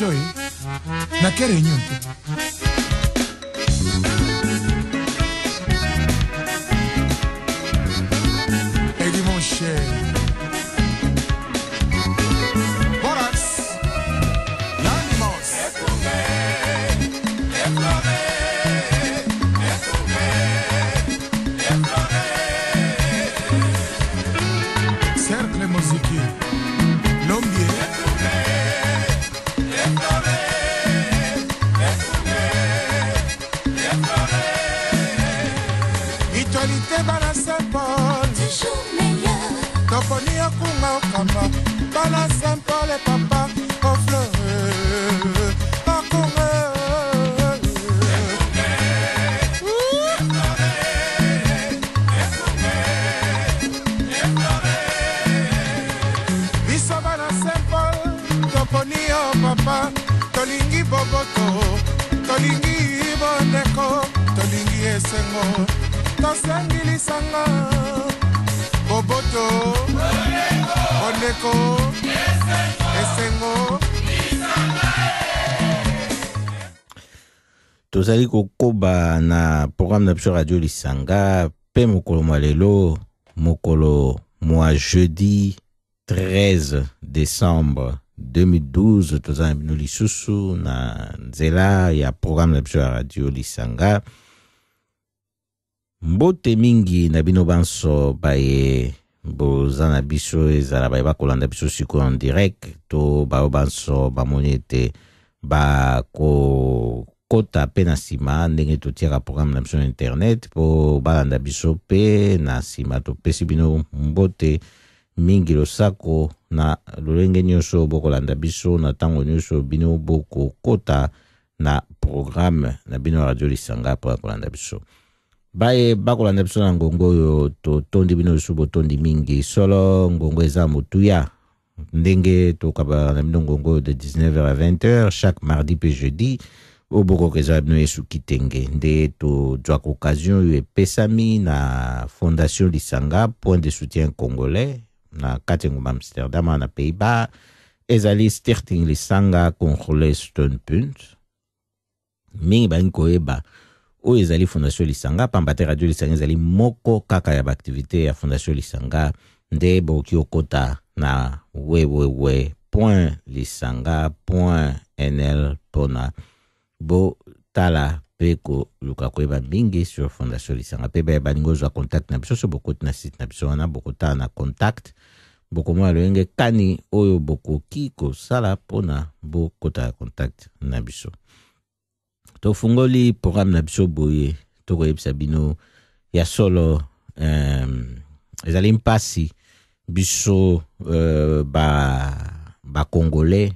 show na ke réunion te. Eddie mon cher Boras l'animos cercle musique l'ombier Actualité bala Saint-Paul toujours meilleur. Toponi okunga okamba bala Saint-Paul et papa au fleur okunga biso bala Saint-Paul toponi o papa tolingi boboto tolingi bondeko tolingi esengo Tosengili sanga Boboto Oneko Esengo Tozali kokoba na programme na biso radio Lisanga pe mokolo mwalelo mokolo mwa jeudi 13 décembre 2012 tozali bino lisusu na nzela ya programme na biso ya radio Lisanga. Mbote mingi na bino banso baye bozana biso ezala baye bakolanda biso siko en direct to bao banso bamoni ete bakokota pe na nsima ndenge totiaka programme na biso na internet po balanda biso pe na nsima topesi bino mbote mingi losako na lolenge nyonso bokolanda biso na ntango nyonso bino bokokota na programme na bino radio Lisanga po kolanda biso. Baye bakolanda biso na ngongo oyo totondi bino lisusu botondi mingi solo ngongo eza motuya ndenge tokaba na bino ngongo oyo de 19h à 20h chaque mardi pe jeudi oboko keza bino yesu kitenge nde tozwaka occasion oyo epesami na Fondation Lisanga point de soutien congolais na kati ya ngomba Amsterdam na Pays-Bas ezali Stichting Lisanga Congolais Steunpunt mingi bangi koyeba oyo ezali Fondation Lisanga pambate radio Lisanga ezali moko kaka ya activité ya Fondation Lisanga nde boki okota na www.lisanga.nl pona bo tala peko luka koyeba mingi sur Fondation Lisanga pe ba baningo za contact na biso so bokoti na site na biso wana bokota na contact bokomo loenge kani oyo bokoki kosala pona bokota contact na biso. Tofungoli programme na biso boye toko yebisa bino ya solo ezali mpasi biso ba congolais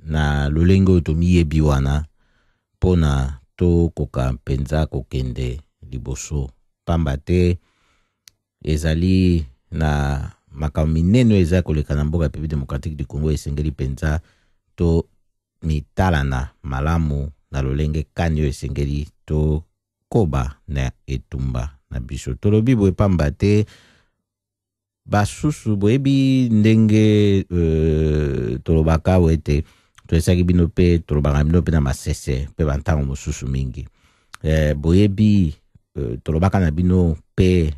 na lolengo oyo tomiyebi wana pona tokoka mpenza kokende liboso pamba te ezali na makambo minene eza koleka na mboka République démocratique du Congo esengeli mpenza to mitalana malamu na lolenge kanyo esengeli to koba na etumba na biso tolobi boye pamba te basusu boyebi ndenge tolobaka wete toesaki bino pe tolobaka bino pe na masese pe bantango mosusu mingi boyebi tolobaka na bino pe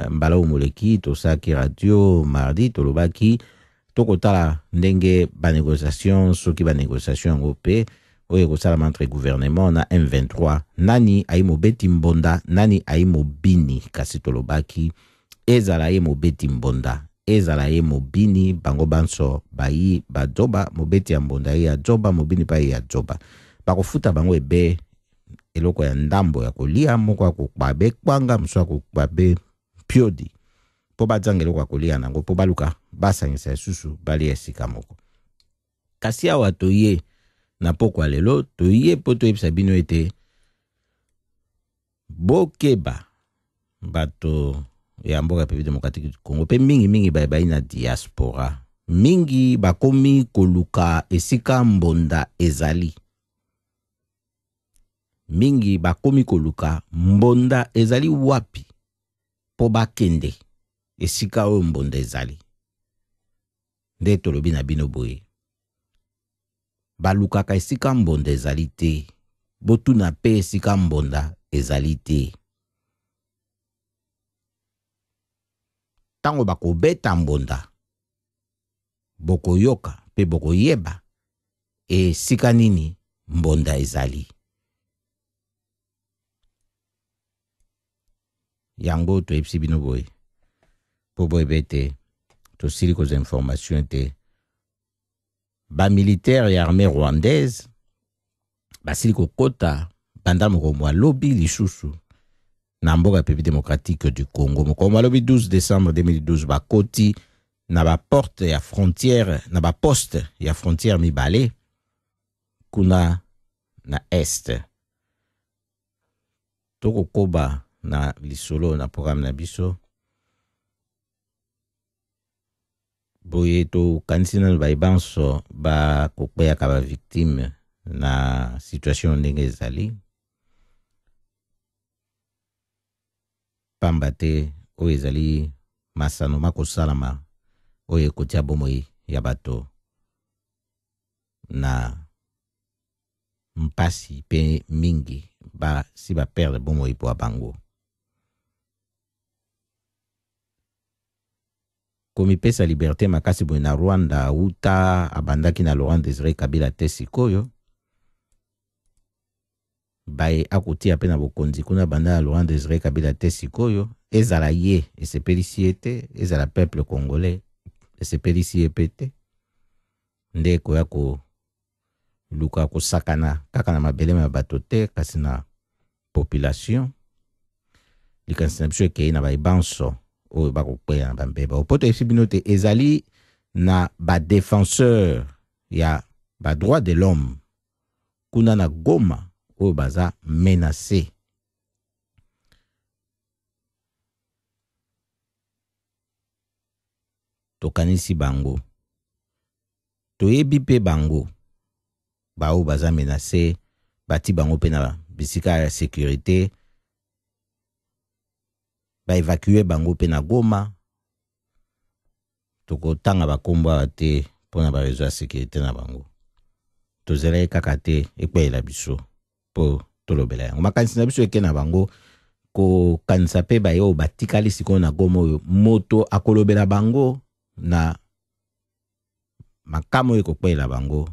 mbala omoleki tosaki radio mardi tolobaki tokotala ndenge banégociation soki banégociation yango pe oyo kosalama entre gouvernement na M23 nani ayi mobeti mbonda nani ayi mobini kasi tolobaki ezala ye mobeti mbonda ezala ye mobini bango banso bayi bajoba mobeti ya mbonda ye ya joba mobini pa ye ya joba bakofuta bango ebe eloko ya ndambo ya kolia moko akokbabe kwanga mso akokbabe piodi po bazanga eloko ya kolia nango po baluka basangisa susu bali esika moko kasi awa toye na pokwa lelo toye po toyebisa bino ete bokeba bato ya mboka République démocratique du Congo pe mingi bayi na diaspora mingi bakomi koluka esika mbonda ezali mingi bakomi koluka mbonda ezali wapi po bakende esika oyo mbonda ezali nde tolobi na bino boye balukaka esika mbonda ezali te. Botuna pe esika mbonda ezali te. Tango bakobeta mbonda, bokoyoka pe bokoyeba esika nini mbonda ezali. Yango toyebisi bino boye. Po boyebe te, tosili koza information te. Ba militaire ya armée rwandaise basili kokota banda moko mwa lobi lisusu na mboka République démocratique du Congo. Moko mwa lobi 12 décembre 2012 bakoti na ba porte ya frontière, na ba poste ya frontière mibale kuna na est. Toko koba na lisolo na programme na biso. Boye to kanisi na baibanso ba kokpeya ka ba victime na situation ndenge ezali. Pamba te oyo ezali masano makosalama oyo ekotia bomoi ya bato na mpasi pe mingi ba si ba perdre bomoi po abango. Komipesa liberté makasi boye na Rwanda uta abandaki na Laurent Désiré Kabila te sikoyo. Baye akutia pe na bokonzi kuna banda Laurent Désiré Kabila te sikoyo. Ezala ye esepelisi ete, ezala peuple congolais esepelisi epete. Ndeko yako luka kosakana kaka na mabele ma bato te kasi na population. Likanisi na biso ekei na baibanso oyo bakokpeya na bambeba. Opoto esi bino te ezali na ba défenseur ya ba droit de l'homme kuna na Goma oyo baza menacé. Tokanisi bango. Toyebi pe bango ba oyo baza menacé bati bango pe na bisika ya sécurité. Ba évacuer bango pe na Goma. Toko tanga bakomba te pona ba réseau ya sécurité na bango. Tozela kaka te ekpela biso po tolobela yango. Makanisi na biso eke na bango ko kanisa pe ba yo batikali siko na Goma oyo moto akolobela bango na makamo ekopela bango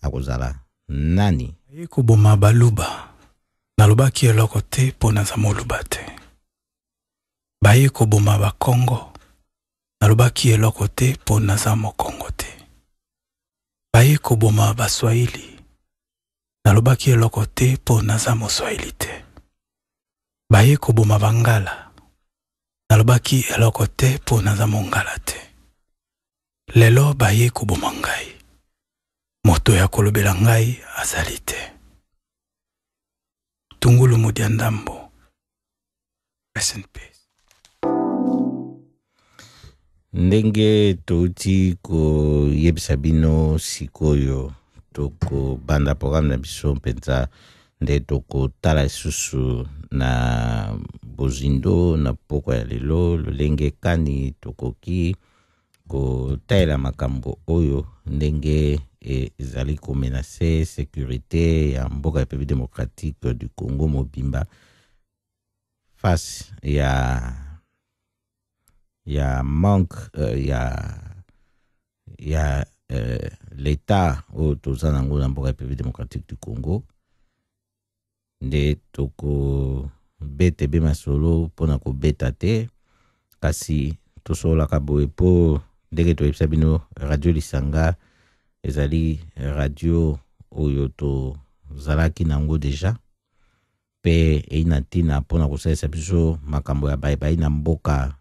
akozala nani. Ekoboma baluba nalobaki eloko te pona za moluba te. Baye koboma ba Congo nalobaki eloko te po naza mokongo te. Baye koboma ba Swahili nalobaki eloko te po naza moswahili te. Baye koboma bangala nalobaki eloko te po naza mongala te. Lelo baye koboma ngai moto ya kolobela ngai azali te. Tungulu Mudiandambo. Rest in peace. Ndenge touti ko yebisa bino sikoyo toko banda programme na biso mpenza nde toko tala susu na bozindo na poko ya lelo lolenge kani tokoki ko taela makambo oyo ndenge ezali ko menacer sécurité ya mboka ya République démocratique du Congo mobimba face ya manque ya l'état au tozanango na mboka ya République démocratique du Congo. Nde toko bete be masolo pona ko beta te kasi tosola ka boye po ndenge to yebisa bino radio Lisanga ezali radio oyo to zalaki nango deja pe einatina pona kosalisa biso makambo ya bai na mboka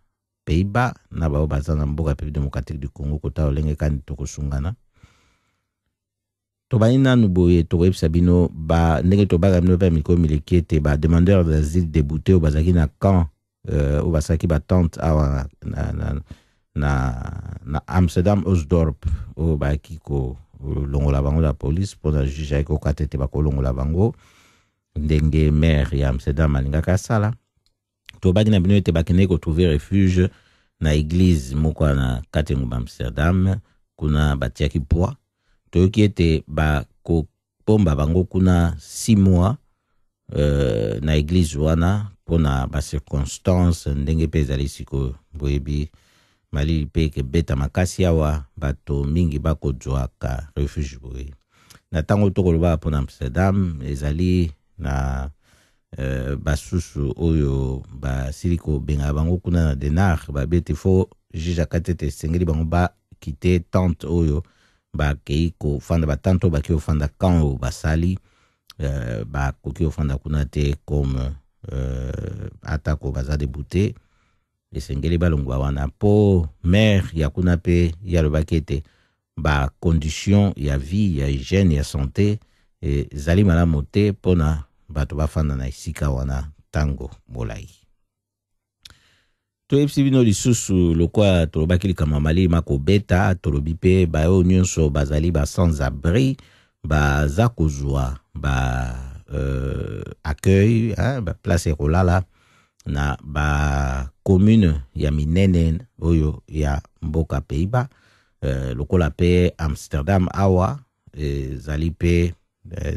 Pays-Bas na bao baza na mboka République démocratique du Congo kota olenge kani tokosungana. Tobani nanu boye tokoyebisa bino ba ndenge tobaga bino pa mikolo mileki ete ba demandeur d'asile débouté au bazaki na camp au basaki ba tente awa na Amsterdam Osdorp au baki ko longola bango la police pour la juge ko katete ba ko longola bango ndenge maire ya Amsterdam alingaka sala. Tobaki na bino ete bakene ko trouver refuge na église moko na Katengu Amsterdam kuna batiaki poa toyoki ete bakopomba bango kuna 6 mois na église wana mpona bacirconstance ndenge mpe ezali sikoyo boyebi malili mpe ekebeta makasi awa bato mingi bakozwaka refuge boye na ntango tokoloba mpona Amsterdam ezali na basusu oyo basili kobenga bango kuna na denar babeti fo juge akati ete esengeli bango bakite tante oyo bakei kofanda batante oyo bakei kofanda kan oyo basali bakoki kofanda kuna te comme atako baza debute esengeli balongwa wana mpo maire ya kuna mpe yalobaki ete bacondition ya vie ya hygiène ya santé ezali malamu te mpona bato bafanda na esika wana ntango molai. Toyebisi bino lisusu lokwa tolobaki likambo malili makobeta tolobi mpe bayo nyonso bazali ba sans abri baza kozwa accueil ba place ekolala na ba commune ya minene oyo ya mboka Pays-Bas lokola pe Amsterdam awa ezali pe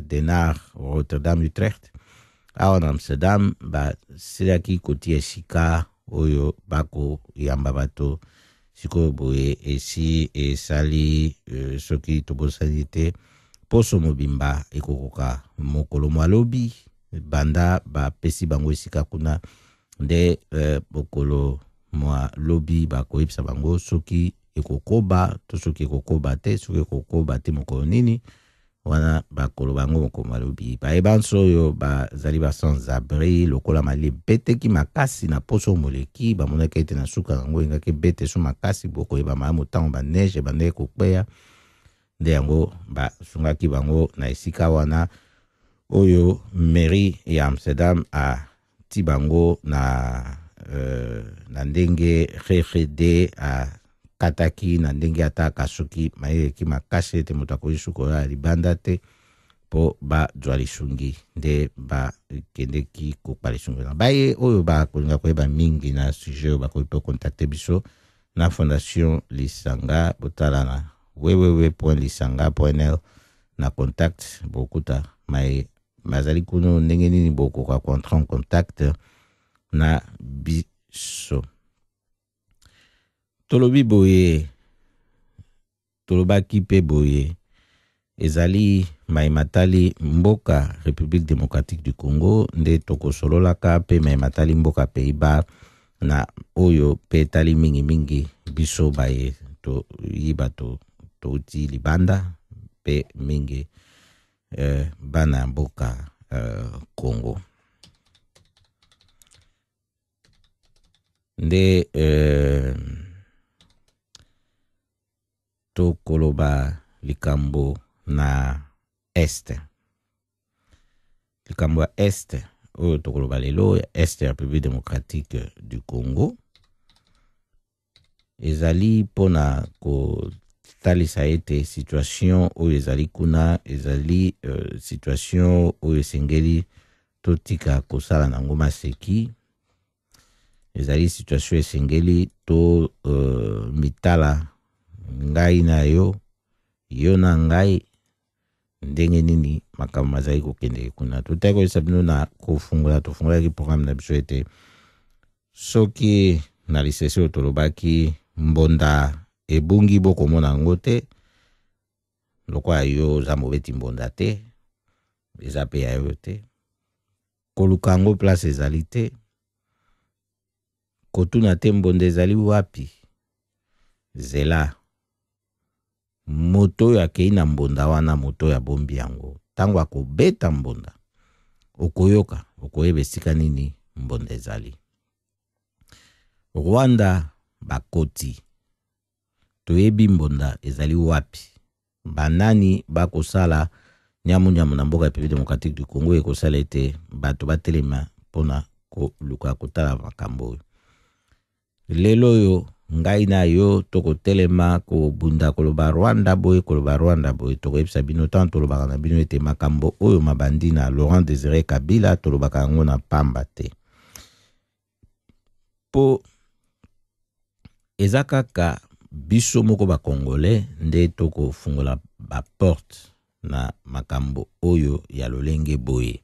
Denar, Rotterdam, Utrecht awa na Amsterdam basilaki kotia esika oyo bako yamba bato sikoyo boye esi esali soki tobosani te poso mobimba ekokoka mokolo mwalobi banda bapesi bango esika kuna nde bokolo mwalobi bakoyebisa bango soki ekokoba to soki ekokoba te soki ekokoba te mokolo nini wana bakolo bango mokolo mwalobi bayebanso oyo bazali ba sans abri lokola malili beteki makasi na poso moleki bamonaki ete na suka yango engaki bete so makasi bokoyeba malamu ntango baneige bandeki kokweya nde yango basungaki bango na esika wana oyo mairie ya Amsterdam ati bango na ndenge RGD kataki na ndenge ataka soki mayeki makasi ete moto akoki suko ya libanda te po bazwa lisungi nde bakendeki kopa lisungi na baye oyo bakolinga koyeba mingi na sujet oyo bakoki mpe kontakte biso na Fondation Lisanga botala na www.lisanga.nl na contact bokuta mazali kuno ndenge nini bokoka koentra en contact na biso. Tolobi boye tolobaki pe boye ezali maimatali mboka République démocratique du Congo nde tokosololaka pe maimatali mboka Pays-Bas na oyo pe tali mingi biso baye to yiba to uti libanda pe mingi bana mboka Congo nde tokoloba likambo na este likambo ya este oyo tokoloba lelo ya este ya République démocratique du Congo ezali pona kotalisa ete situation oyo ezali kuna ezali situation oyo esengeli totika kosala nango maseki ezali situation esengeli to mitala ngai na yo na ngai ndenge nini makambo mazali kokende kuna tutaki koyebisa bino na tofungolaki programme na biso ete soki na lisese oyo tolobaki mbonda ebungi bokomona yango te lokola yo oza mobeti mbonda te eza pe ya yo te koluka yango place ezali te kotuna te mbonda ezali wapi zela moto oyo akei na mbonda wana moto oyo abombi yango ntango akobeta mbonda okoyoka okoyeba esika nini mbonda ezali. Rwanda bakoti toyebi mbonda ezali wapi banani bakosala nyamu na mboka République démocratique du Congo ekosala ete bato batelema mpona koluka kotala makambo oyo lelo oyo ngai na yo tokotelema kobunda koloba Rwanda boye tokoyebisa bino tant tolobaka na bino ete makambo oyo mabandi na Laurent Désiré Kabila tolobaka yango na pamba te po eza kaka biso moko ba Congolais nde tokofungola ba porte na makambo oyo ya lolenge boye.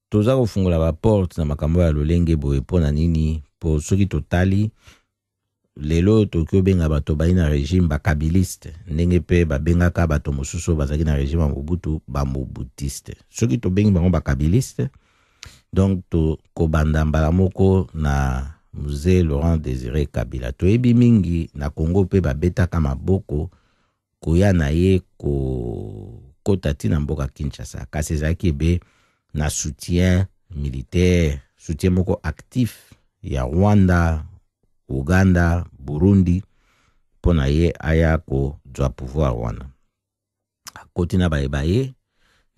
Toza kofungola ba porte na makambo ya lolenge boye pona nini? Po soki totali lelo tokyo benga bato bayi na régime bakabiliste ndenge pe babengaka bato mosusu bazaki na régime ya Mobutu bamobutiste. Soki tobengi bango bakabiliste, donc to kobanda mbala moko na Mzee Laurent Désiré Kabila. Toyebi mingi na Congo pe babetaka maboko koya na ye kota tina mboka Kinshasa. Kasi ezalaki ebe na soutien militaire, soutien moko actif ya Rwanda, Uganda, Burundi, pona ye aya ko dwa pouvoir wana. Koti na baye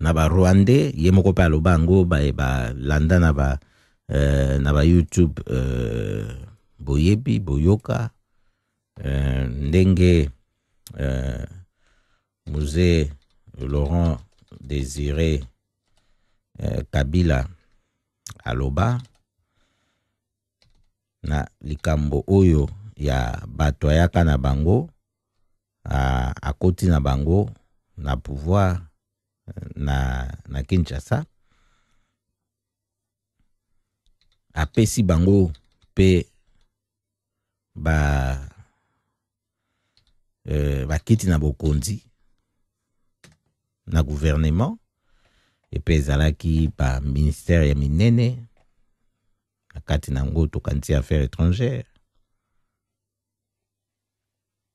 na ba Rwandais, ye moko pe aloba ngo ba landa na ba YouTube boyebi boyoka ndenge Mzee Laurent Désiré Kabila aloba na likambo oyo ya bato ayaka na bango akoti na bango na pouvoir na Kinshasa, apesi bango pe bakiti na bokonzi na gouvernement epe ezalaki ba ministère ya minene akati nango tokanisi affaires étrangères.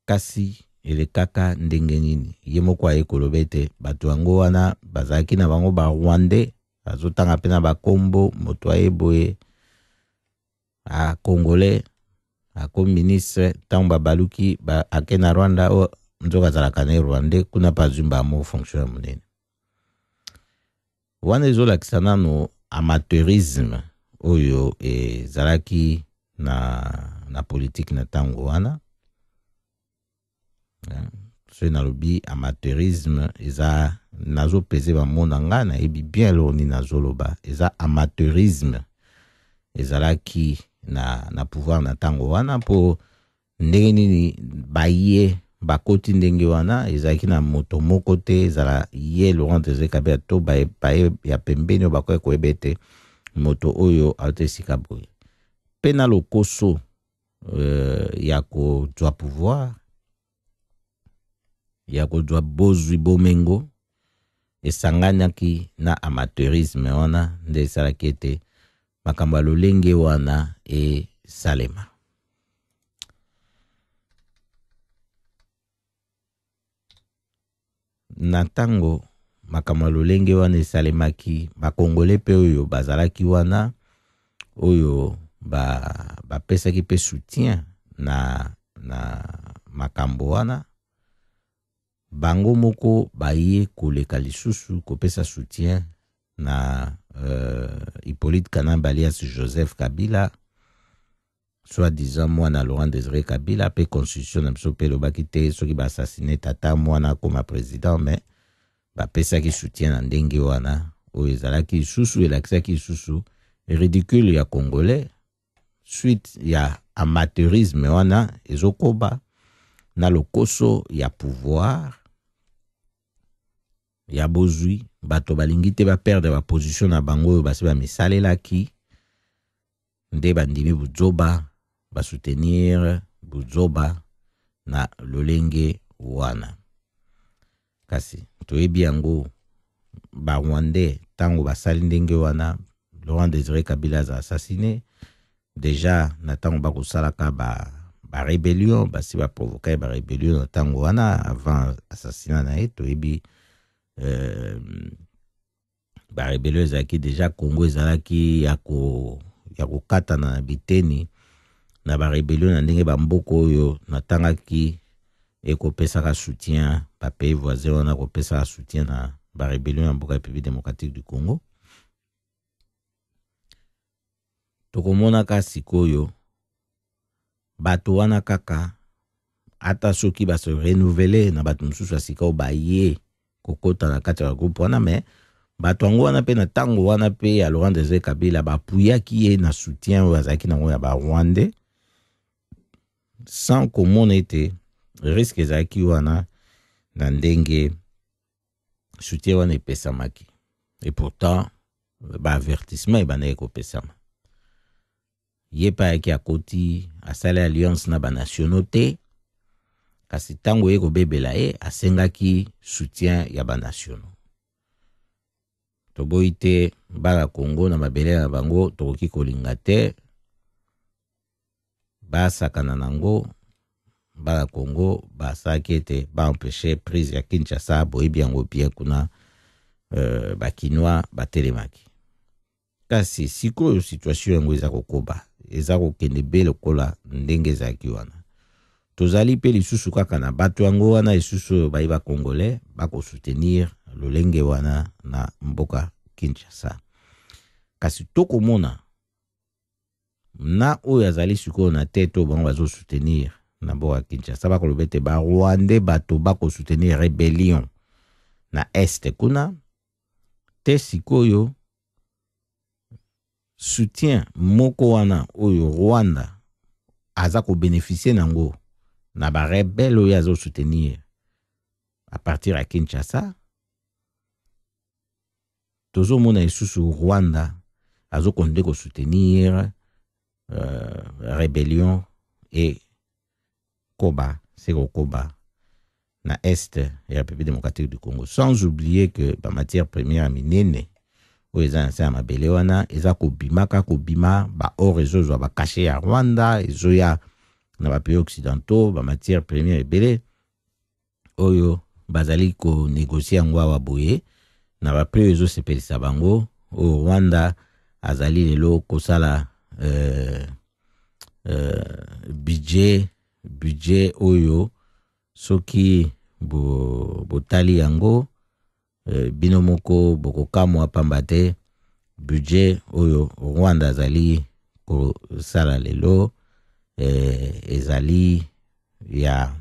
Kasi elekaka ndenge nini ye moko aye koloba ete bato yango wana bazalaki na bango ba Rwandais, azotanga pe na bakombo moto aye boye a Congolais ako ministre ntango babaluki ake na Rwanda o nzoka azalaka na Rwandais kuna pa zumba mo fonction monene wana ezolakisa nano amateurisme oyo ezalaki na politique na tango wana. So nalobi amateurisme eza nazo pese ba mona nga na ebi bien lo ni nazoloba eza amateurisme ezalaki na pouvoir na tango wana po ndenge nini baye bakoti ndenge wana ezalaki na moto moko te ezala ye Laurent Désiré Kabila to baye ya pembeni bakoye koyebete moto oyo autesika boye pe na lokoso ya kodwa pouvoir ya kodwa bozwi bomengo esanganyaki na amateurisme wana nde esalaki ete makambo ya lolenge wana esalema. Na tango makambo ya lolenge wana esalemaki bakongole pe oyo bazalaki wana oyo bapesaki pe soutien na makambo wana bango moko baye koleka lisusu kopesa soutien na Hippolyte Kanambe alias Joseph Kabila, soi-disant mwana Laurent Désiré Kabila pe constitution na biso pe lobaki te soki ba assassiné tata mwana koma président mais bapesaki soutien na ndenge wana oyo ezalaki lisusu elakisaki lisusu ridicule ya Congolais suite ya amateurisme wana ezokoba na lokoso ya pouvoir ya bozwi bato balingi te ba perdre ba position na bango oyo basi ba misalelaki nde bandimi Buzoba ba soutenir Buzoba na lolenge wana. Kasi toyebi yango ba Rwandais tango basali ndenge wana Laurent Désiré Kabila a assassiné déjà na tango bakosalaka ba rébellion basi ba provoquer ba rébellion na tango wana avant assassinat na ye toyebi ba rébellion ezalaki déjà Congo ezalaki ya kokatana na biteni na ba rébellion na ndenge bamboka oyo natangaki ekopesaka soutien ba pays voisins wana kopesaka soutien na ba rébellion ya mboka République démocratique du Congo. Tokomona ka sikoyo bato wana kaka ata soki ba se renouveler na bato mosusu asika baye kokota na kati ya groupe wana mais bato yango wana pe na tango wana pe ya Laurent Désiré Kabila bapuyaki ye na soutien oyo azalaki nango ya ba Rwandais sans komona ete risque ezalaki wana na ndenge soutien wana epesamaki. Et pourtant baavertissement ebandaki kopesama. Ye pa yaki akoti asali alliance na banationaux te, kasi ntango ye kobebela ye asengaki soutien ya banationaux. Toboyi te bala Congo na mabele na bango tokoki kolinga te, basakana nango bala Congo basalaki ete baempêche prise ya Kinshasa boyebi yango bien kuna bakinois batelemaki. Kasi sikoyo situation yango eza kokoba, eza kokende be lokola ndenge ezalaki wana. Tozali pe lisusu kaka na bato yango wana lisusu bayiba Congolais bakosoutenir lolenge wana na mboka Kinshasa. Kasi tokomona na oyo azali sikoyo na tete oyo bango bazosoutenir na mboka Kinshasa bakoloba ete Barwandais bato bakosoutenir rébellion na este kuna te sikoyo soutien moko wana oyo Rwanda aza ko bénéficier nango na ba rebelle oyo azo soutenir à partir à Kinshasa. Tozo mona isusu Rwanda azo konde ko soutenir rébellion et Koba, c'est Koba na est et République démocratique du Congo. Sans oublier que ba matière première minene oyo eza na se ya mabele wana eza kobima ba or ezozwa bakache ya Rwanda ezoya na bapays occidentaux ba matière première ebele oyo bazali ko négocier yango awa boye na bapays ezosepelisa bango oyo Rwanda azali lelo kosala budget oyo soki botali yango bino moko bokokamwa pamba te budget oyo Rwanda azali kosala lelo ezali ya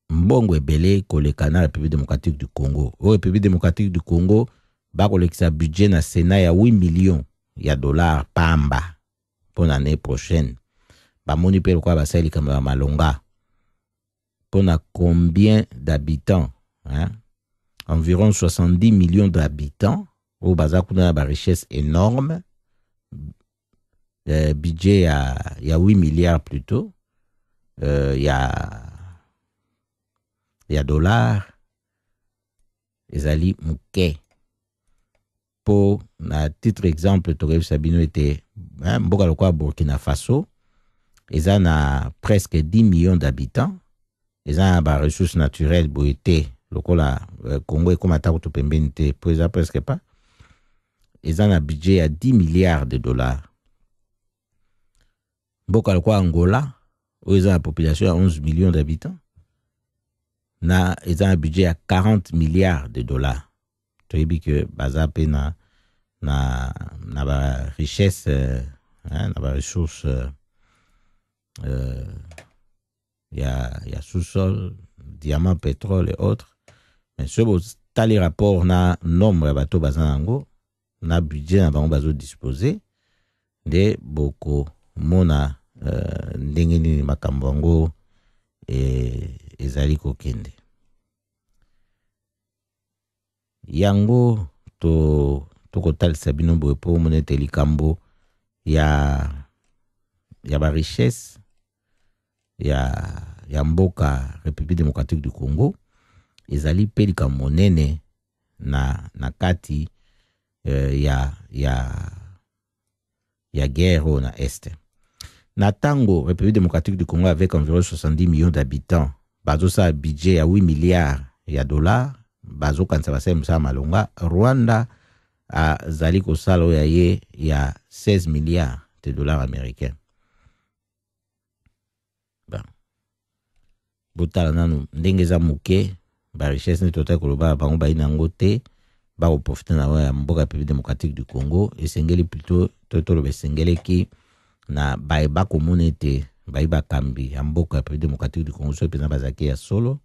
mbongo ebele koleka na République démocratique du Congo. Au République démocratique du Congo bakolekisa budget na Sénat ya 8 millions ya dollars pamba pour l'année prochaine. Bamoni pe lokwa basali kama malonga. Pour combien d'habitants, hein? Environ 70 millions d'habitants, au Bazakuna a une richesse énorme, budget il y a 8 milliards plutôt, il y a dollars, les alliés mouké. Pour un titre exemple, Toreb Sabino était, Mboka Lokwa Burkina Faso, ils ont presque 10 millions d'habitants, ils ont des ressources naturelles, boité. Lokola Congo est comme attaque au pembeni te presque pas. Ils ont un budget à 10 milliards de dollars. Mboka lokwa Angola, où ils ont une population à 11 millions d'habitants, ils ont un budget à 40 milliards de dollars. Tu as dit que bazape na richesse, na ressources, il y a sous-sol, diamant, pétrole et autres. Mais ce que les rapports na nombre de bateaux bazanango, na budget na bango bazo disposé de beaucoup mona ndenge ni makambo yango ezali kokende. Yango to kotalisa bino boye po monete likambo ya ba richesse ya mboka République démocratique du Congo ezali pelika monene na kati ya guerre na este. Na tango République démocratique du Congo avec environ 70 millions d'habitants, bazo sa budget à 8 milliards de dollars, bazo kansa basa msa malonga, Rwanda a zali ko salo ya 16 milliards de dollars américains. Bon. Botala nanu ndenge za muke ba richesse ni total koloba bango ba inango te ba ko profiter na wa mboka République démocratique du Congo et sengeli plutôt totolo be sengeli ki na ba communauté ba kambi ya mboka République démocratique du Congo so pena bazaki ya solo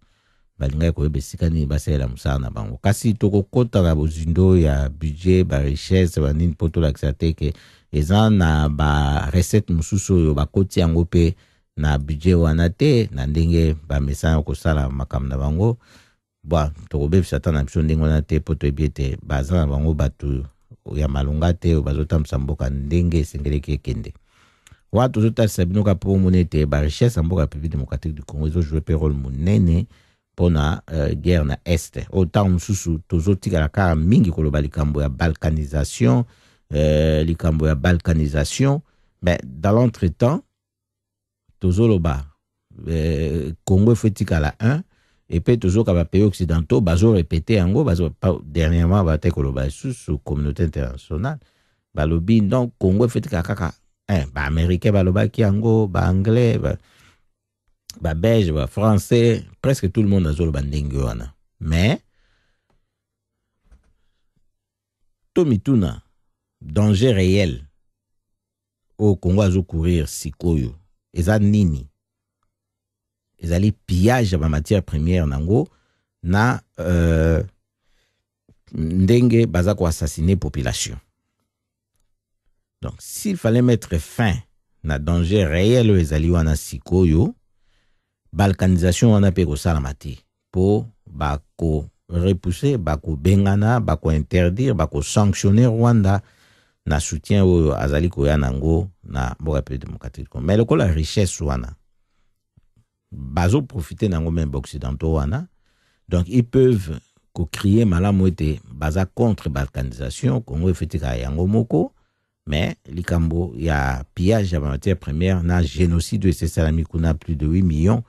balinga ko besika ni basela musana na bango kasi toko kota ga bozindo ya budget ba richesse ba nini poto la xate ke ezana ba recette mususu yo ba koti yango pe na budget wana te na ndenge bamesana kosala makambo na bango tokobebisa ata na biso ndenge wana te po toyebi ete baza na bango bato ya malonga te oyo bazotambwisa mboka ndenge esengeleki ekende wana tozotalisa bino ka mpo omona ete barichesse ya mboka République démocratique du Congo ezojouer mpe role monene mpona guerre na este oyo ntango mosusu tozotikala kaka mingi koloba likambo ya balkanisation mais dans l'entretemps tozoloba Congo efo etikala 1 et puis toujours ka pays occidentaux bazo répéter yango dernièrement bate koloba sous communauté internationale balobi donc Congo efo etikala kaka ba américain balobaki yango ba anglais ba belge ba français presque tout le monde azoloba ndenge wana mais tomituna danger réel au Congo azo courir sikoyo eza nini ezali pillage ba matière première nango na ndenge baza ko assassiner population. Donc s'il fallait mettre fin na danger réel ezali wana sikoyo balkanisation wana pe ko salama te po bako repousser bako bengana bako interdire bako sanctionner Rwanda na soutien oyo azali koya nango na République démocratique. Mais le la richesse wana bazo profiter nango même occidentaux wana donc ils peuvent ko crier malamu ete baza contre balkanisation Congo efetika yango moko mais likambo ya pillage ya matière première na génocide et salami kuna plus de 8 millions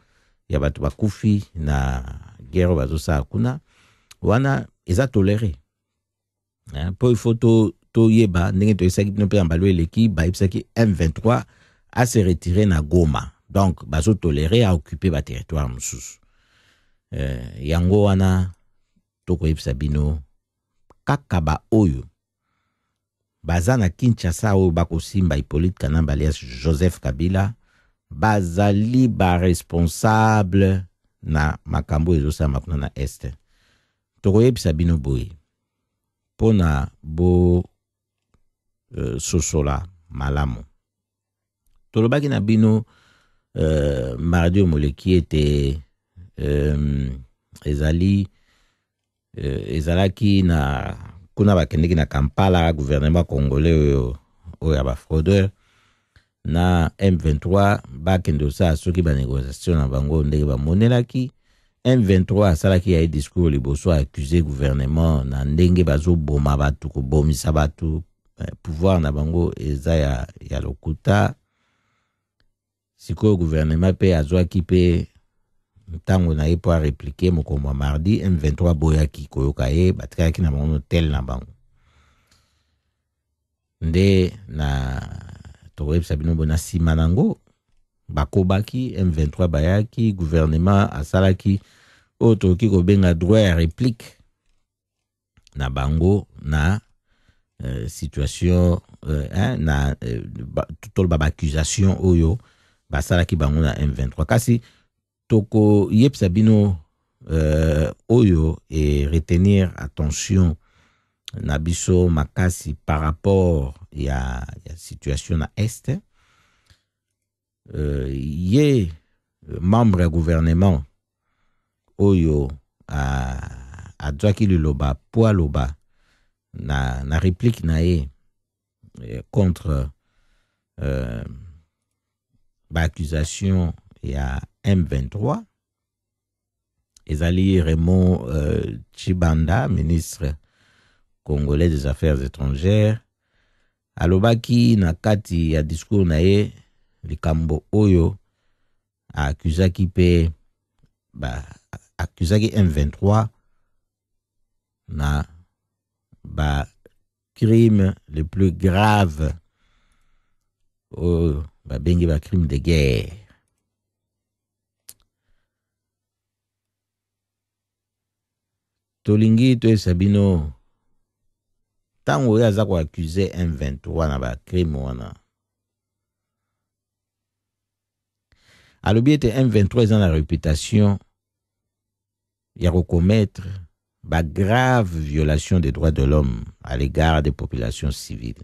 ya batu bakufi na guerre bazo sa kuna wana eza toléré po il faut to yeba ndenge to isaki no pe ambalo eleki ba ipsaki M23 a se retirer na Goma donc bazo toléré à occuper ba territoire mususu yango wana toko ipsa bino kaka ba oyo bazana Kinshasa oyo bakosimba Hippolyte Kanamba alias Joseph Kabila bazali ba responsable na makambo ezosama kuna na este toko ipsa bino boye pona bo sosola malamu tolobaki na bino mardi omoleki ete ezalaki na kuna bakendeki na Kampala gouvernement congolais oyo ya bafraudeur na M23 bakende osala soki banégociation na bango ndenge bamonelaki M23 asalaki ya discours liboso accusé gouvernement na ndenge bazoboma batu kobomisa batu pouvoir na bango eza ya lokuta sikoyo gouvernement pe azwaki pe ntango na ye po répliquer mokombo mardi M23 boyaki koyoka ye batikaki na bango tel na bango nde na tokoyebisa bino bona nsima nango bakobaki M23 bayaki gouvernement asalaki oyo tokoki kobenga droit ya réplique na bango na situation na toloba baccusation oyo basalaki bango na M23 kasi toko yepsa bino oyo et retenir attention na biso makasi par rapport ya situation na este ye membre ya gouvernement oyo adwaki liloba po aloba na réplique na ye contre accusation ya M23 ezali Raymond Chibanda, ministre congolais des affaires étrangères alobaki na kati ya discours na ye likambo oyo accusaki pe accusaki M23 na ba crime le plus grave ba bengi ba crime de guerre. Tolingi to sabino tango ya za ko accuser M23 na ba crime wana alobi ete M23 dans la réputation ya recommettre ba grave violation des droits de l'homme à l'égard des populations civiles.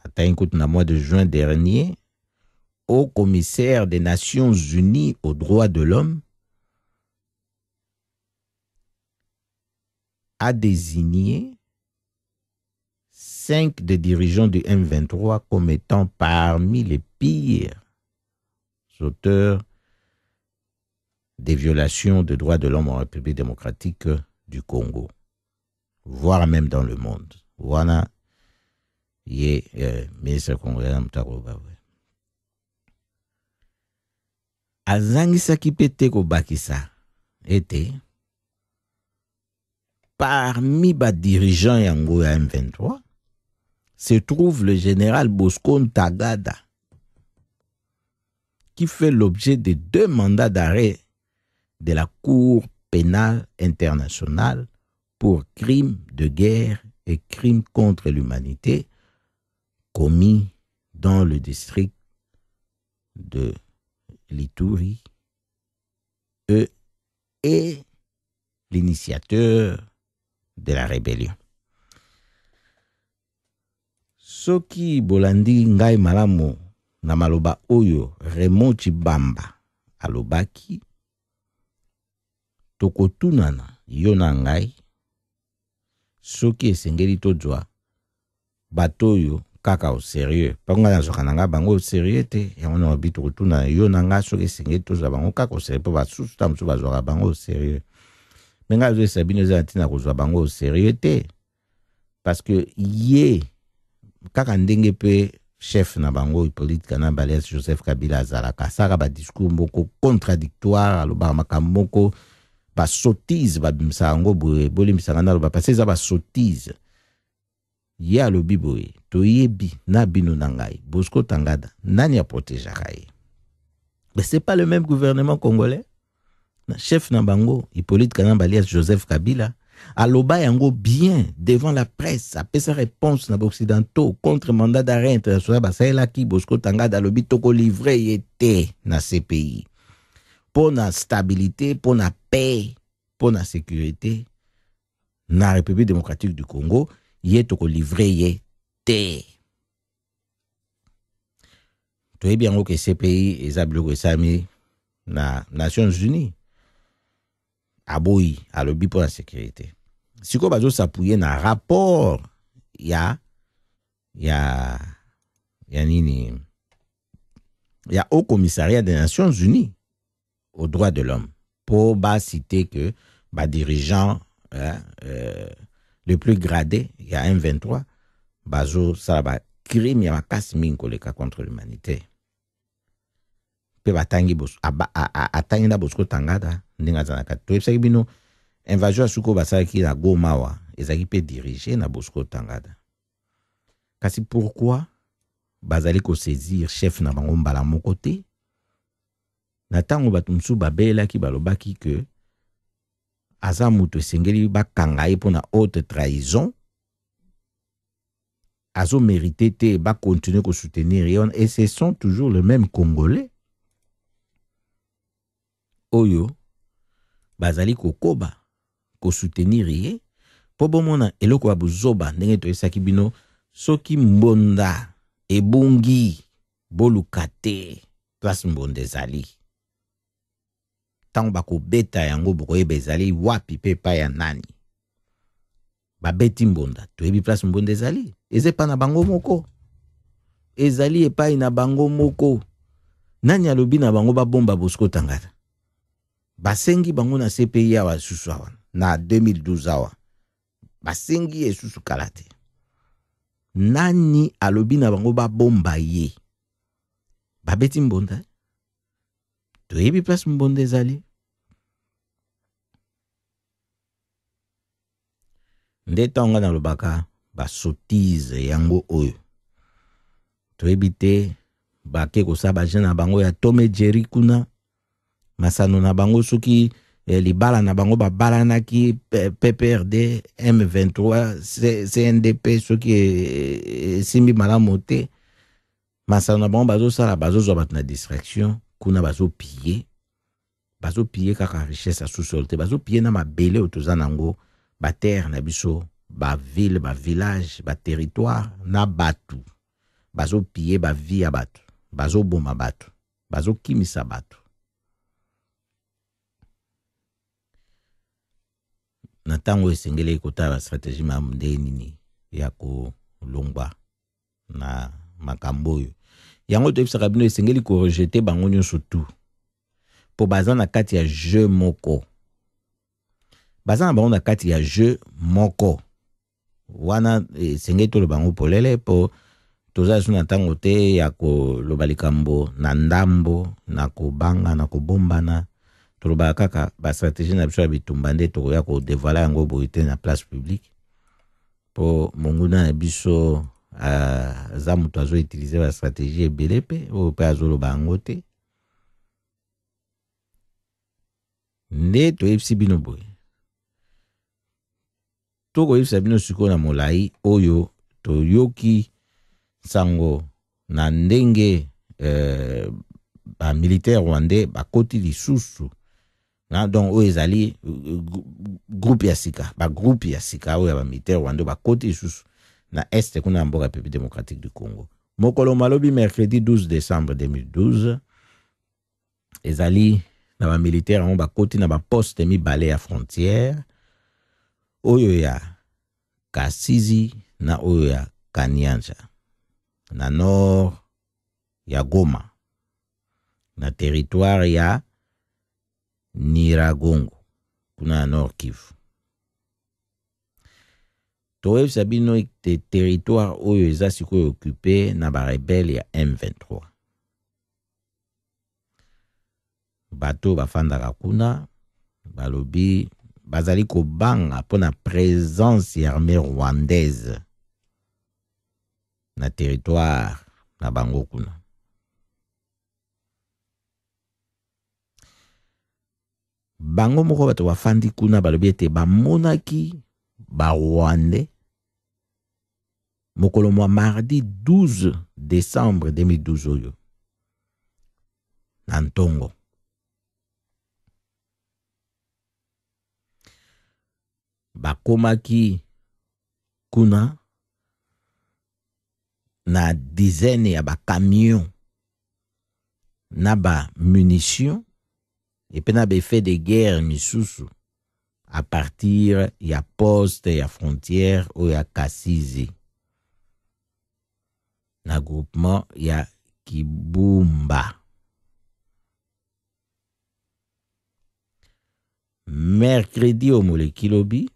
Ata inkout na mois de juin dernier, haut commissaire des Nations Unies aux droits de l'homme a désigné 5 des dirigeants du M23 comme étant parmi les pires auteurs des violations des droits de l'homme en République démocratique du Congo, voire même dans le monde. Voilà, il est ministre congolais Mutaroba. Azangisaki pete ko bakisa était parmi les dirigeants yango ya M23 se trouve le général Bosco Ntaganda qui fait l'objet de 2 mandats d'arrêt de la Cour pénale internationale pour crimes de guerre et crimes contre l'humanité commis dans le district de l'Ituri et l'initiateur de la rébellion. Soki bolandi ngai malamu na maloba oyo Raymond Chibamba alobaki tokotunana yo na ngai soki esengeli tozwa bato oyo kaka au sérieux pango na zoka nanga bango au sérieux te yango na obi tokotunana yo na ngai soki esengeli tozwa bango kaka au sérieux po basusu ta mosusu bazwaka bango au sérieux me ngai azoyesa bino eza ntina kozwa bango au sérieux te parce que ye kaka ndenge pe chef na bango Hippolyte Kanamba alias Joseph Kabila azalaka saka ba discours moko contradictoire alobaka makambo moko ba sottise babimisa yango boye bolimisaka na loba parce eza ba sottise ye alobi boye toyebi na bino na ngai Bosco Ntaganda nani aprotégeaka ye mais c'est pas le même gouvernement congolais chef na bango Hippolyte Kanamba alias Joseph Kabila aloba yango bien devant la presse apesa réponse na occidentaux contre mandat d'arrêt international basaelaki Bosco Ntaganda alobi toko livre ye te na CPI pour la stabilité, pour la paix, pour la sécurité na République démocratique du Congo ye toko livre ye te toyebi yango ke CPI eza biloko esami na Nations Unies aboyi alobi pour la sécurité. Si ko bazo s'appuyer na rapport ya au commissariat des Nations Unies aux droits de l'homme pour citer que dirigeant le plus gradé il y a M23 bazo ça ba crime ya makasi mingi koleka contre l'humanité pe batangi atangi na Bosco Ntaganda ndinga zanaka toyebisaki bino invasion suko basalaki na Goma wa ezaki pe dirigé na Bosco Ntaganda kasi pourquoi bazali ko saisir chef na bango mbala moko te na tango bato msusu babelaki balobaki que aza mutu esengeli bakanga ye mpona haute trahison azo mérité te continuer ko soutenir yon et ce sont toujours le même Congolais oyo bazali kokoba ko soutenir ye po bomona eloko ya buzoba ndenge toyesaki bino soki mbonda ebungi boluka te place mbonda ezali tango bakobeta yango bokoyeba ezali wapi pe pa ya nani babeti mbonda toyebi place mbonda ezali eza epai na bango moko ezali epai na bango moko nani alobi na bango babomba Bosco Ntaganda basengi bango na CPI awa susu awa na 2012 awa basengi esusu kala te nani alobi na bango babomba ye babeti mbonda toyebi place mbonda ezali nde tonga na lobaka basotize yango oyo toyebi te bake kosala baje na bango ya Tome Jerry kuna masano na bango soki libala na bango babalanaki PPRD M23 CNDP soki simbi malamu te masano na bango bazosala bazozwa bato na distraction kuna bazopiye kaka richesse sous-sol te bazopiye na mabele otoza nango baterre na biso baville bavillage baterritoire na batu bazopiye bavie ya batu bazo boma bato, bazo kimisa bato. Na tango esengeli kotala stratégie mamde nini ya kolongwa na makambo oyo. Yango toyebisaka bino esengeli ko rejeter bango nyonso tu. Po baza na kati ya jeu moko. Baza na bango na kati ya jeu moko. Wana esengeli tolo bango polele po toza su na tango te ya koloba likambo na ndambo, na kobanga, na kobombana. Toloba kaka ba stratégie na biso ya bitumba nde tokoya ko dévoiler yango boite na place publique. Po monguna na biso za mutu azo utiliser ba stratégie ebele pe o pe azoloba yango te. Nde toyebisi bino boye. Tokoyebisa bino sikoyo na molai oyo toyoki sango na ndenge ba militaire rwandais bakoti lisusu. Donc oyo ezali groupe ya sika, ba groupe ya sika oyo ba militaire rwandais bakoti lisusu na est kuna mboka République démocratique du Congo. Mokolo malobi mercredi 12 décembre 2012 ezali na ba militaire on bakoti na ba poste mibale ya frontière oyo ya Kasizi na oyo ya Kanyanja na nord ya Goma na territoire ya Niragongo kuna nord Kivu. Toyebisa bino te territoire oyo eza sikoyo occupé na ba rebelle ya M23. Bato bafandaka kuna balobi bazali kobanga pona présence ya armée rwandaise na territoire na bango kuna. Bango moko bato bafandi kuna balobi ete bamonaki ba Rwandais mokolo mwa mardi 12 décembre 2012 oyo na Ntongo. Bakomaki kuna na dizaine ya ba camion na ba munitions et puis na ba effet de guerre misusu à partir ya poste ya frontière ou ya Kasizi na groupement ya Kibumba. Mercredi au Molekilobi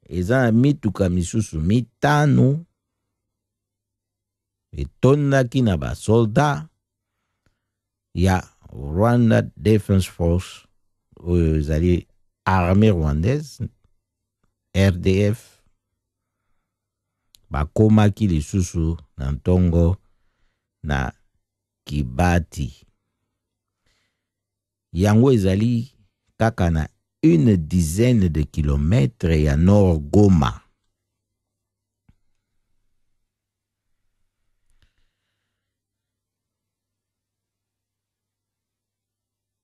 eza mituka misusu mitano etondaki na ba soldat ya Rwanda Defense Force oyo ezali armée rwandaise RDF bakomaki lisusu na Ntongo na Kibati. Yango ezali kaka na une dizaine de kilomètres ya nord Goma.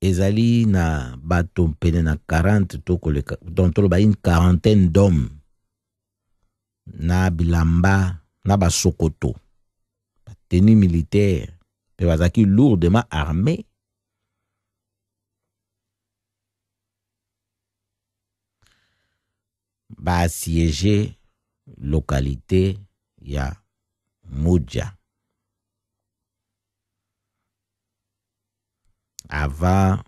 Ezali na bato pene na 40 tokoleka donc toloba une quarantaine d'hommes na bilamba na basokoto tenue militaire pe bazaki lourdement armés. Ba assiégé localité ya Moudja avant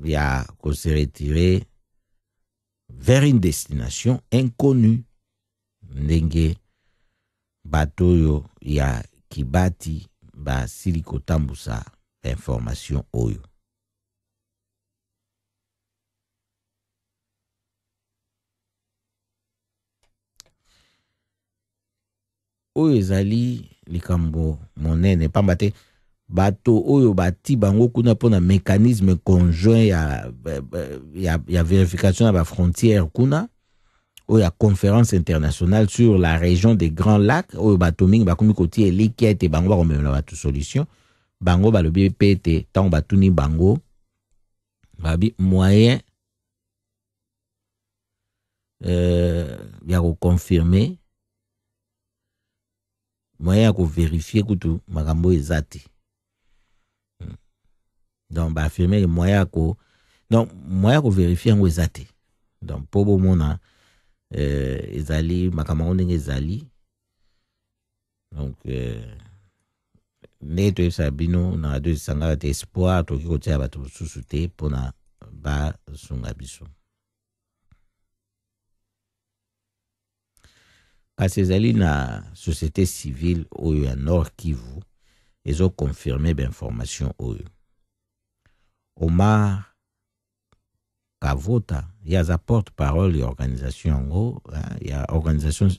ya ko se retirer vers une destination inconnue. Ndenge bato yo ya Kibati ba siliko tambusa information oyo. Oyo ezali likambo monene pamba te bato oyo bati bango kuna pona mécanisme conjoint ya vérification à la frontière kuna oyo ya conférence internationale sur la région des Grands Lacs oyo bato mingi bakomi kotia eliki ete bango bakomemela bato solution bango balobi pe ete ntango batuni bango babi moyen ya koconfirme moyen ko vérifier kutu makambo ezate. Donc ba affirmer moyen ko vérifier ngo ezate. Donc pour bo mona ezali makambo ndenge ezali. Donc neto sabino na deux sangala te espoir to ki tia bato susu te pona ba sunga biso. Kasi ezali na société civile oyo ya Nord Kivu ezo confirmer ba information oyo. Omar Kavota, il y a sa porte-parole et organisation, il y a organisation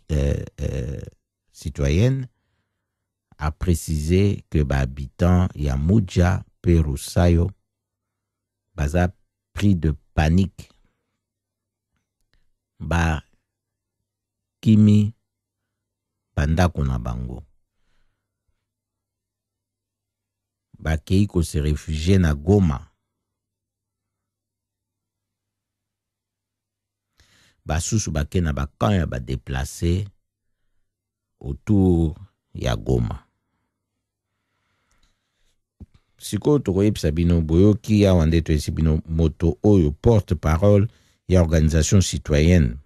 citoyenne, a précisé que les habitants, il y a Moudja, Perusayo, baza pris de panique. Ba Kimi, Banda Konabango. Ba Keiko se réfugié na Goma. Basusu bakena bakan ya ba déplacé autour ya Goma. Siko tokoyebisa bino boyoki ya wande toyesi bino moto oyo porte-parole ya organisation citoyenne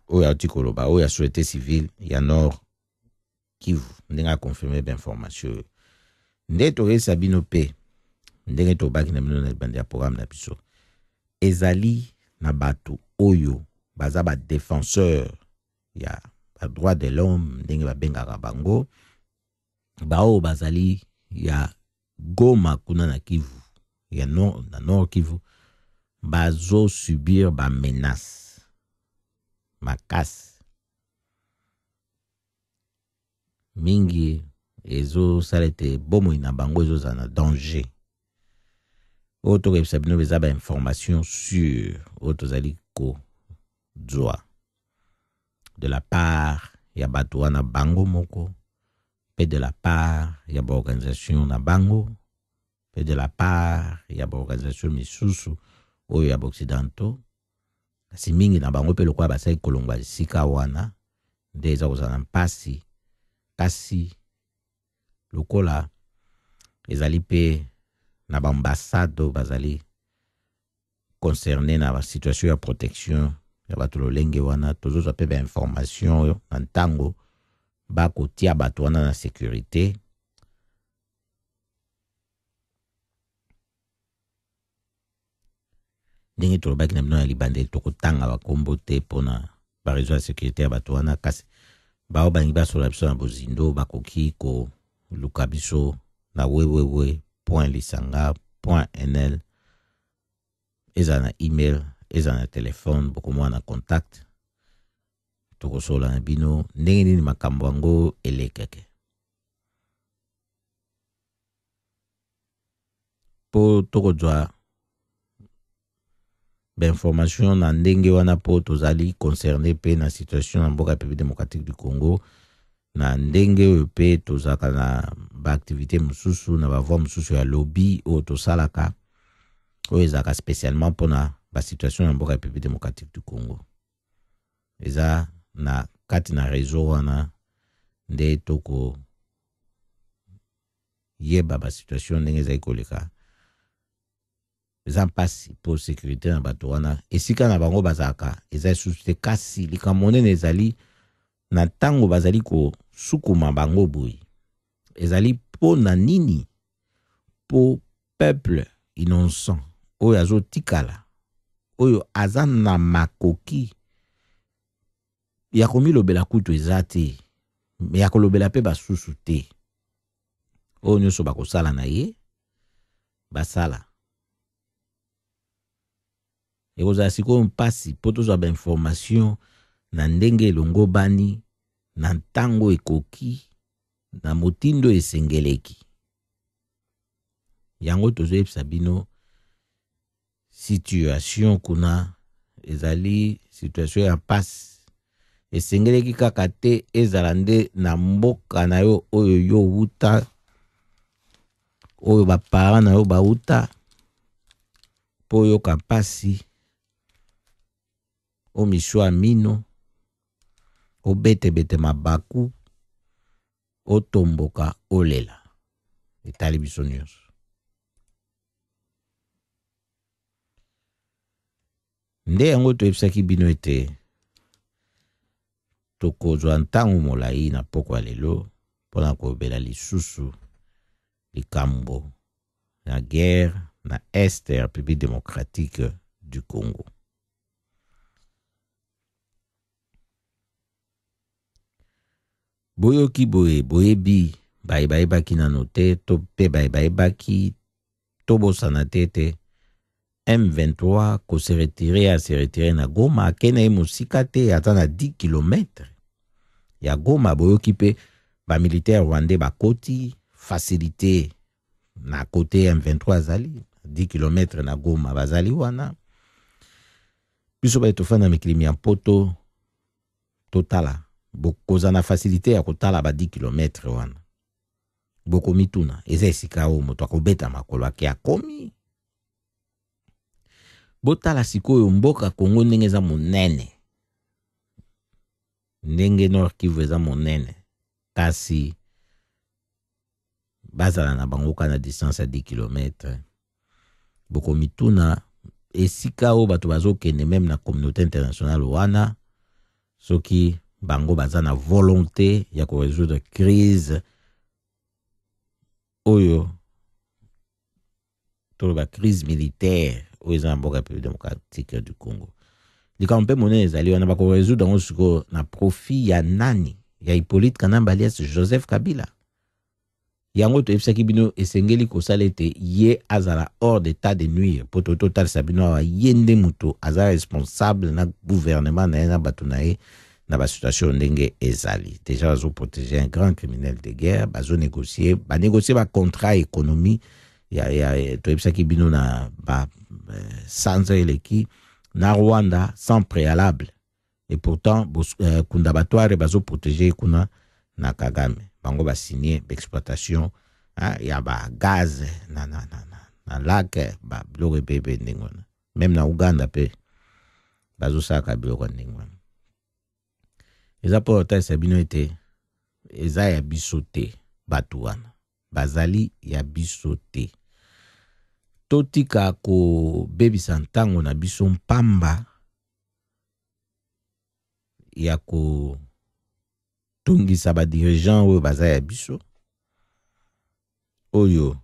oyo artikoloba oyo ya société civile ya Nord Kivu ndenga confirmer d'information. Nde toyesa bino pe ndenge tobaki na bino na bande ya programme na biso. Ezali na bato oyo baza ba défenseur ya ba droit de l'homme ndenge ba bengaka bango bao bazali ya Goma kuna na Kivu ya Nord Kivu bazo subir ba menace makasi mingi ezo salete bomo ina bango ezo zana danger auto que sabino beza ba information sur auto zali ko Zoa. De la part, il y a Batouana Bango Moko, et de la part, il y a l'organisation na Bango, et de la part, il y a l'organisation Misusu, ou il y a l'Occidentaux. Si mingi na Bango, pe le kwa basai kolongwa sika wana, des ozana pasi, kasi, lokola, ezali pe na bambassade bazali concerné na la situation de protection. Bato lenge wana tozo za pe ba information yo ntango ba ko tia bato wana na sécurité ndenge to ba kina na libande to ko tanga ba kombo te pona ba réseau de sécurité bato wana kasi ba obangi ba sola biso na bozindo ba koki ko luka biso na wewewe.lisanga.nl ezana email eza na téléphone beaucoup moins na contact toko sola na bino ndenge nini makambo yango elekeke po toko jwa ba information na ndenge wana po tozali concerné pe na situation na mboka République démocratique du Congo na ndenge pe tozaka na ba activité mususu na ba voix mususu ya lobby o tosalaka o ezaka spécialement pona la situation en République démocratique du Congo. Eza na kati na réseau wana nde toko yeba ba situation ndenge za ikoleka. Eza mpasi pour sécurité na bato wana. Esika na bango bazaka eza susute kasi likamone ezali na tango bazali ko sukuma bango boyi. Ezali po na nini po peuple innocent oyo azo tikala oyo aza na makoki ya komilobela kutu eza te me ya kolobela pe basusu te oyo nyonso bakosala na ye basala ekozala sikoyo mpasi po tozwa bainformation na ndenge elongo bani na ntango ekoki na motindo esengeleki yango tozoyebisa bino situation kuna ezali situation ya pasi esengeleki kaka te ezala nde na mboka na yo oyo yo wuta oyo bapara na yo bauta po yoka pasi o miswa mino o bete mabaku otomboka olela etali biso nyonso. Nde yango toyebisaki bino ete tokozwa ntango molai na pokwa lelo mpona kobela lisusu likambo na guerre na este ya République démocratique du Congo. Boyoki boyebi bayebaki nano te to pe bayebaki tobosana te M23 ko se retire na Goma akene mosika te ata na 10 km ya Goma. Boyoki pe ba militaire rwandais bakoti facilité na côté M23 azali 10 km na Goma bazali wana. Biso ba etofana mikili ya poto totala bokoza na facilité ya kotala ba 10 km wana. Boko mituna eza esika o moto akobeta makolo ake akomi. Botala sikoyo mboka Kongo ndenge eza monene. Ndenge Nord Kivu eza monene. Kasi bazala na bango kana distance ya 10 km. Boko mituna esika o bato bazokende même na communauté internationale wana soki bango baza na volonté ya ko résoudre crise oyo toloba crise militaire oyo eza na mboka ya République démocratique du Congo. Likambo mpe monene ezali wana bako résoudre yango siko na profit ya nani? Ya Hippolyte Kanamba alias Joseph Kabila. Yango toyebisaki bino esengeli kosala ete ye azala hors d'état de nuire po totalisa bino awa ye nde moto aza responsable na gouvernement na ye na bato na ye na ba situation ndenge ezali. Déjà bazo protéger un grand criminel de guerre, bazo négocier ba contrat économie ya toyebisaki bino na ba sans eleki na Rwanda sans préalable. Et pourtant kunda batware bazo protéger kuna na Kagame. Bango ba signer l'exploitation ya ba gaz na lac ba bloque bebe ndengona. Même na Uganda pe bazo saka bloque ndengona. Eza po ta sabino ete eza ya bisote batu wana. Bazali ya bisote. Totika ko bebisa ntango na biso mpamba ya ko tungisa ba dirigeant oyo baza ya biso oyo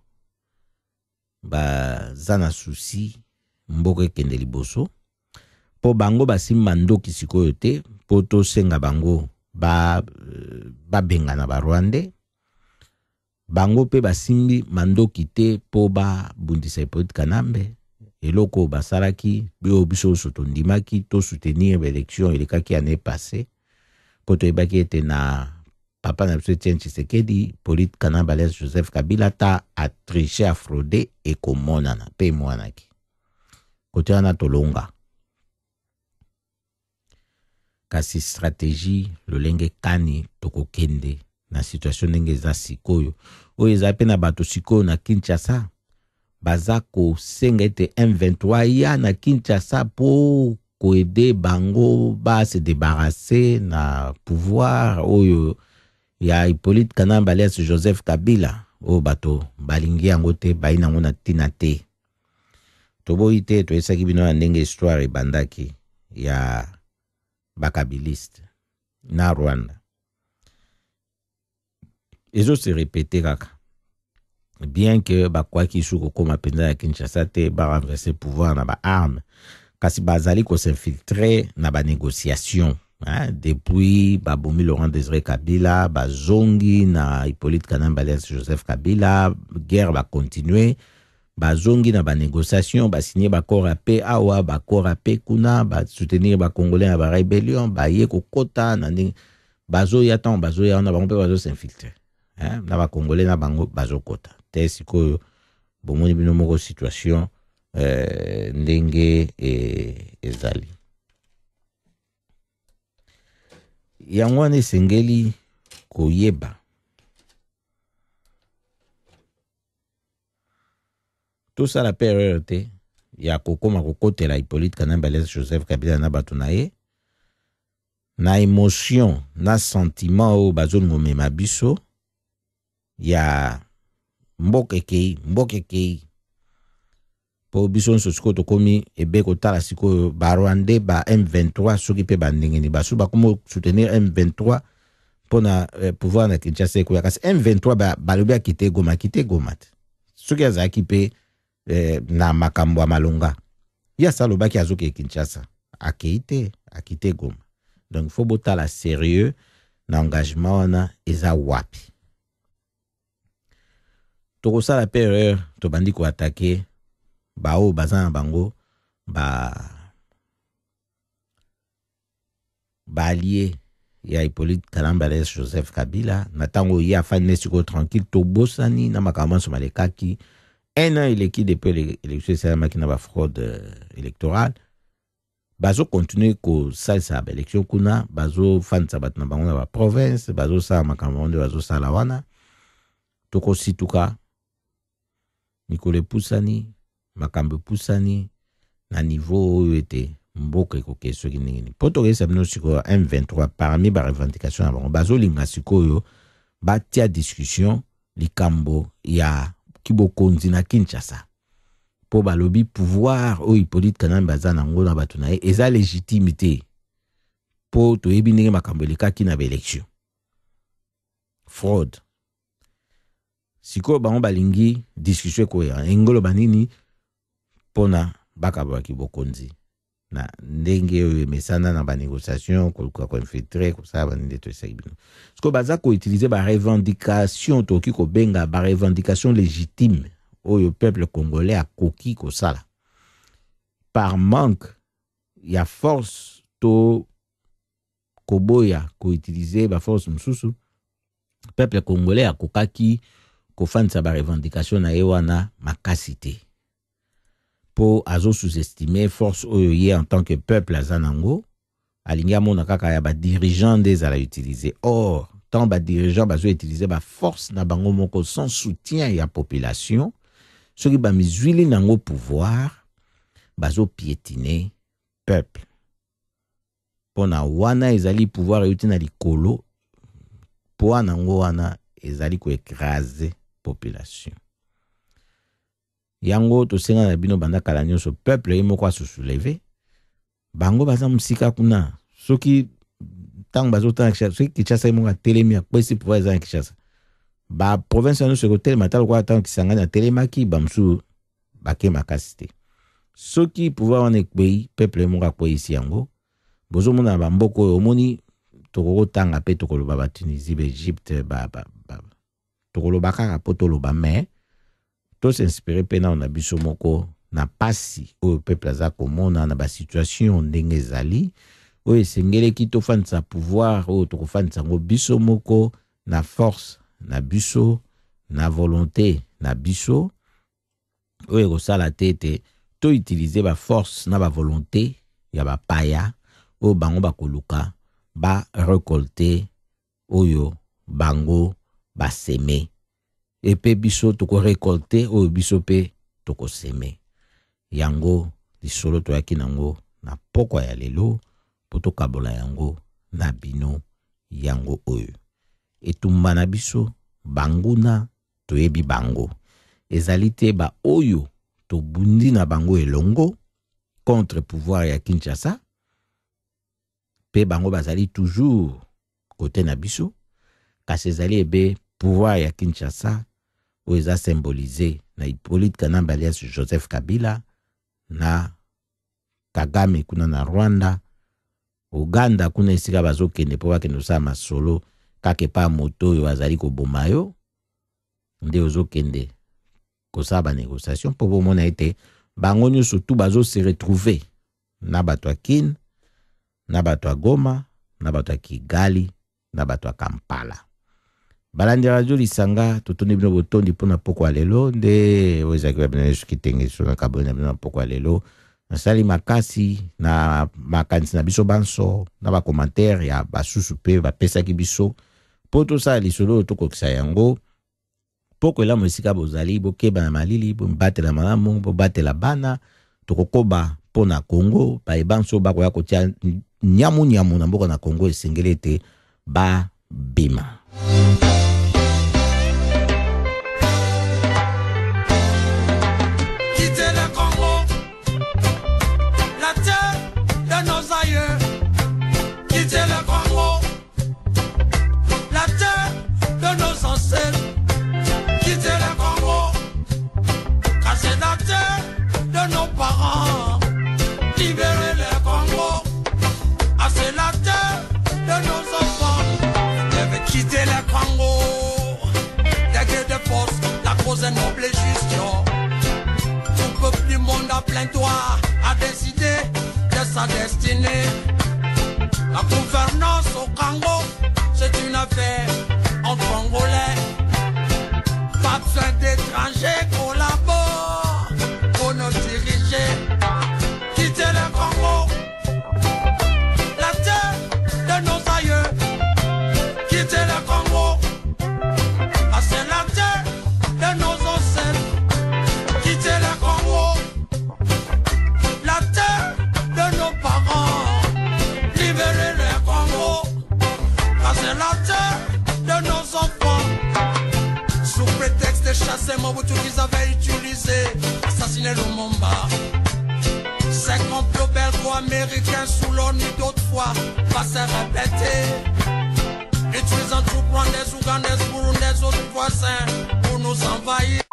baza na souci mboka ekende liboso po bango basimba ndoki sikoyo te po tosenga bango babengana ba Rwandais. Bango pe basimbi mandoki te po babundisa Hippolyte Kanamba eloko basalaki biso sotondimaki to soutenir l'élection elekaki année passée po toyebaki ete na papa na biso Etienne Tshisekedi Hippolyte Kanamba alias Joseph Kabila ta a triché a fraudé ekomonana pe mwanaki kote wana tolonga. Kasi stratégie lolenge kani tokokende na situation ndenge eza sikoyo oyo eza pe na bato sikoyo na Kinshasa baza kosenga ete M23 ya na Kinshasa po koede bango ba se débarrasser na pouvoir oyo ya Hippolyte Kanamba alias Joseph Kabila o bato balingi yango te bayi nango na tina te. Toboyi te toyesaki bino na ndenge histoire ebandaki ya bakabiliste na Rwanda. Ezo se répéter kaka. Bien que bakwaki suko koma penza ya Kinshasa te ba renverser pouvoir na ba arme. Kasi bazali ko s'infiltrer na ba négociation. Depuis babomi Laurent Désiré Kabila, bazongi na Hippolyte Kanamba alias Joseph Kabila, guerre va continuer. Bazongi na ba négociation, ba signer ba accord à paix awa, ba accord à paix kuna, ba soutenir ba Congolais na ba rébellion, ba ye ko kota na bazo ya na bango pe bazo s'infiltrer. Na ba Congolais na bango bazo kota. Te sikoyo bomoni bino moko situation ndenge ezali. Yango wana esengeli koyeba tosala pe erreur te ya kokoma kokotela Hippolyte Kanamba alias Joseph Kabila na bato na ye na émotion na sentiment oyo bazolinga omema biso ya mboke kei po biso sosiko to komi ebe ko tala siko ba Rwanda ba M23 soki pe ba ndengeni ba suba komo soutenir M23 pona pouvoir na Kinshasa ko yakasi M23 ba lobi kite Goma soki azaki pe na makambo malonga ya saloba ki azoke Kinshasa akite Goma. Donc faut botala sérieux na engagement wana eza wapi toko sala pe erreur to bandi ko attaquer bao bazana bango ba allié ya Hippolyte Kalambales Joseph Kabila natango ya fane siko tranquille to bosani na makambo somalekaki un an il est qui depuis l'élection c'est la fraude électorale bazo continuer ko salsa ba élection kuna bazo fansa batna bango na ba province bazo sa makambo de bazo sala wana toko situka Nikole Pusani makambo pusani na niveau oyo ete mboka ekoke soki ningini poto kesa bino siko M23 parmi ba revendication na bango bazo linga sikoyo batia discussion likambo ya kibokonzi na Kinshasa po balobi pouvoir o Hippolyte Kalambales bazana ngo na bato na eza légitimité po to yebi ndenge makambo lekaki na élection fraude siko bango balingi discussion ko ya engolo banini pona bakaba kibokonzi na ndenge oyo mesana na ba négociation ko infiltrer ko ça baninde to segibino siko baza ko utiliser ba revendication to ki ko benga ba revendication légitime oyo peuple congolais a koki ko sala par manque ya force to koboya ko utiliser ba force mususu peuple congolais a kokaki ko fansa ba revendication na ewana makasité po azo sous-estimer force oyo ye en tant que peuple azanango alinga mona kaka ya ba dirigeant des ala utiliser or tant ba dirigeant bazo utiliser ba force na bango moko sans soutien ya population soki ba mizwili nango pouvoir bazo piétiner peuple pona wana ezali pouvoir euti na likolo po nango wana ezali ko écraser population yango to senga na bino banda kala nyonso peuple ye moko se soulever bango baza musika kuna soki tang bazo tang soki Kinshasa mo telemi akwesi pouvoir za Kinshasa ba province no se hotel matal kwa tang kisangana telemaki bamsu bake makasite soki pouvoir wana ekpei peuple ye moko kwa isi yango bozo mona ba mboko omoni tokoko tanga pe tokoloba ba Tunisie ba Egypte ba tokoloba kaka potoloba mais to s'inspirer pena on a biso moko na pasi o peuple aza komona na ba situation ndenge ezali o esengele ki to fansa pouvoir o to fansa ngo biso moko na force na biso na volonté na biso o ekosala tete to utiliser ba force na ba volonté ya ba paya o bango bakoluka ba récolter oyo bango ba semer et pe biso toko récolter o biso pe toko semer yango lisolo to yaki nango na pokwa ya lelo poto kabola yango na bino yango oyo etumba na biso banguna toyebi bango ezali te ba oyo to bundi na bango elongo contre pouvoir ya Kinshasa pe bango bazali toujours côté na biso kasi ezali ebe pouvoir ya Kinshasa où ils a symbolisé na Hippolyte Kalambales Joseph Kabila na Kagame kuna na Rwanda Uganda kuna esika bazokende po bakende sa masolo kake pa moto yo azali ko bomayo nde ozokende ko sa ba négociation po bomona ete bango nyonso tout bazo se retrouver na bato Kin na bato Goma na bato Kigali na bato Kampala balandi radio lisanga totoni bino botondi pona pokwa lelo nde wezaki babina kitenge so na kabona bino pokwa lelo nasali makasi na makanisi na biso banso na ba commentaire ya basusu pe bapesa ki biso poto sa lisolo tokokisa yango poko la musika bozali bokeba na malili bombatela malamu bobatela bana tokokoba pona Congo ba ebanso bakoya kotia nyamu na mboka na Congo esengelete ba bima un noble et juste. Tout peuple du monde a plein droit à décider de sa destinée. La gouvernance au Congo, c'est une affaire entre Congolais. Pas besoin d'étrangers collaborent pour nous diriger. Quitter le Congo, la terre de nos aïeux. Quitter le Congo, c'est la terre de nos ancêtres. Quitter le Congo, la terre de nos parents. Libérer le Congo, c'est la terre de nos enfants. Sous prétexte de chasser Mobutu qu'ils avaient utilisé, assassiner Lumumba. Ces complots belgo-américains sous l'ONU d'autrefois va se répéter. Utilisant tout prendre des Ougandais, Burundais, autres voisins pour nous envahir.